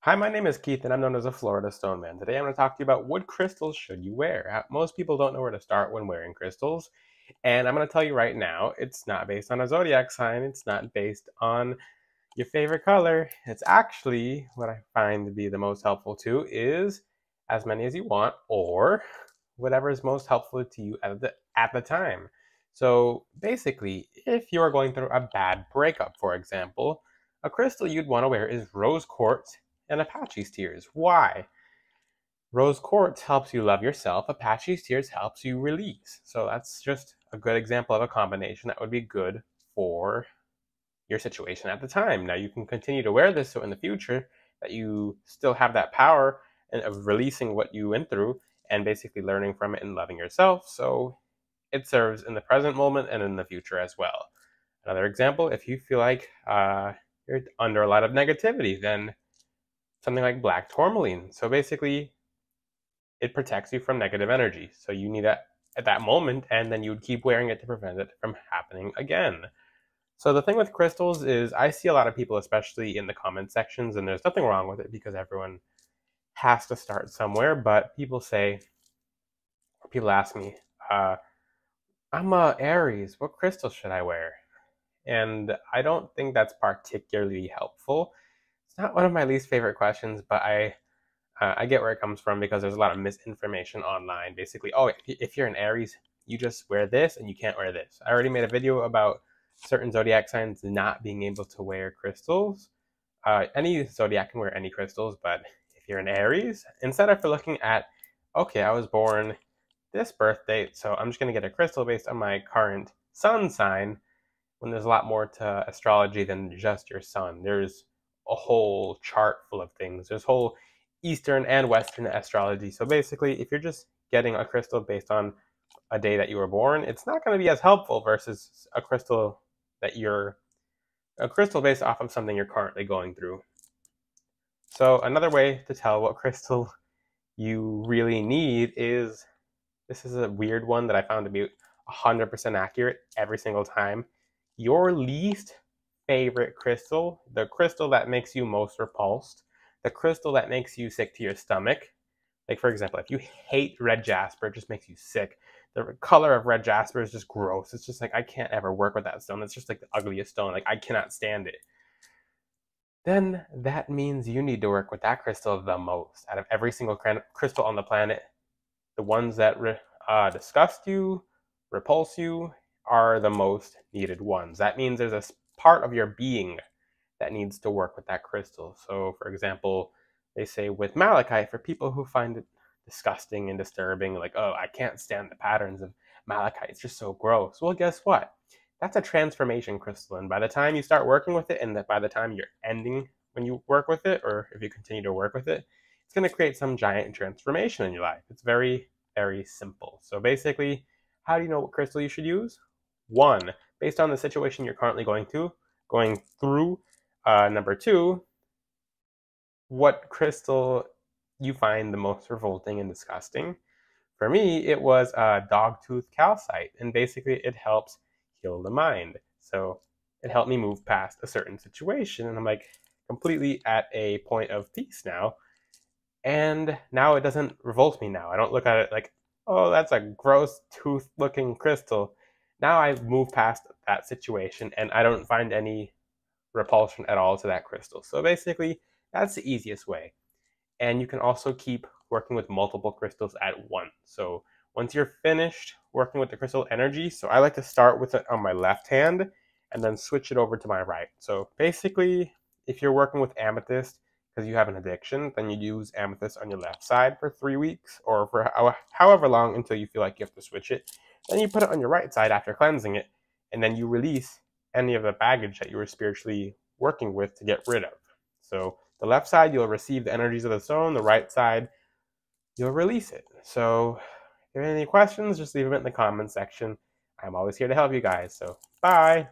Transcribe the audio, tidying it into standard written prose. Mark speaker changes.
Speaker 1: Hi, my name is Keith, and I'm known as a Florida Stone Man. Today I'm going to talk to you about what crystals should you wear. Most people don't know where to start when wearing crystals, and I'm going to tell you right now, it's not based on a zodiac sign. It's not based on your favorite color. It's actually what I find to be the most helpful too is as many as you want, or whatever is most helpful to you at the time. So basically, if you're going through a bad breakup, for example, a crystal you'd want to wear is rose quartz and Apache's tears. Why? Rose quartz helps you love yourself. Apache's tears helps you release. So that's just a good example of a combination that would be good for your situation at the time. Now you can continue to wear this so in the future that you still have that power and of releasing what you went through and basically learning from it and loving yourself. So it serves in the present moment and in the future as well. Another example, if you feel like you're under a lot of negativity, then something like black tourmaline. So basically, it protects you from negative energy. So you need that at that moment, and then you would keep wearing it to prevent it from happening again. So the thing with crystals is I see a lot of people, especially in the comment sections, and there's nothing wrong with it because everyone has to start somewhere, but people ask me, I'm a Aries, what crystal should I wear? And I don't think that's particularly helpful. It's not one of my least favorite questions, but I get where it comes from because there's a lot of misinformation online. Basically, oh, if you're an Aries, you just wear this and you can't wear this. I already made a video about certain zodiac signs not being able to wear crystals. Any zodiac can wear any crystals, but if you're an Aries, instead of looking at, okay, I was born this birth date, so I'm just going to get a crystal based on my current sun sign, when there's a lot more to astrology than just your sun. There's a whole chart full of things. There's whole Eastern and Western astrology. So basically, if you're just getting a crystal based on a day that you were born, it's not going to be as helpful versus a crystal based off of something you're currently going through. So another way to tell what crystal you really need is, this is a weird one that I found to be 100% accurate every single time. Your least favorite crystal, the crystal that makes you most repulsed, the crystal that makes you sick to your stomach. Like, for example, if you hate red jasper, it just makes you sick. The color of red jasper is just gross. It's just like, I can't ever work with that stone. It's just like the ugliest stone. Like, I cannot stand it. Then that means you need to work with that crystal the most. Out of every single crystal on the planet, the ones that disgust you, repulse you, are the most needed ones. That means there's a part of your being that needs to work with that crystal. So, for example, they say with malachite, for people who find it disgusting and disturbing, like, oh, I can't stand the patterns of malachite, it's just so gross. Well, guess what? That's a transformation crystal, and by the time you start working with it, and by the time you're ending when you work with it, or if you continue to work with it, it's going to create some giant transformation in your life. It's very, very simple. So basically, how do you know what crystal you should use? One, based on the situation you're currently going through. Number two, what crystal you find the most revolting and disgusting. For me, it was dogtooth calcite, and basically it helps heal the mind. So it helped me move past a certain situation, and I'm like completely at a point of peace now. And now it doesn't revolt me now. I don't look at it like, oh, that's a gross tooth-looking crystal. Now I've moved past that situation, and I don't find any repulsion at all to that crystal. So basically, that's the easiest way. And you can also keep working with multiple crystals at once. So once you're finished working with the crystal energy, so I like to start with it on my left hand and then switch it over to my right. So basically, if you're working with amethyst because you have an addiction, then you use amethyst on your left side for 3 weeks or for however long until you feel like you have to switch it. Then you put it on your right side after cleansing it, and then you release any of the baggage that you were spiritually working with to get rid of. So the left side, you'll receive the energies of the stone. The right side, you'll release it. So if you have any questions, just leave them in the comments section. I'm always here to help you guys. So bye.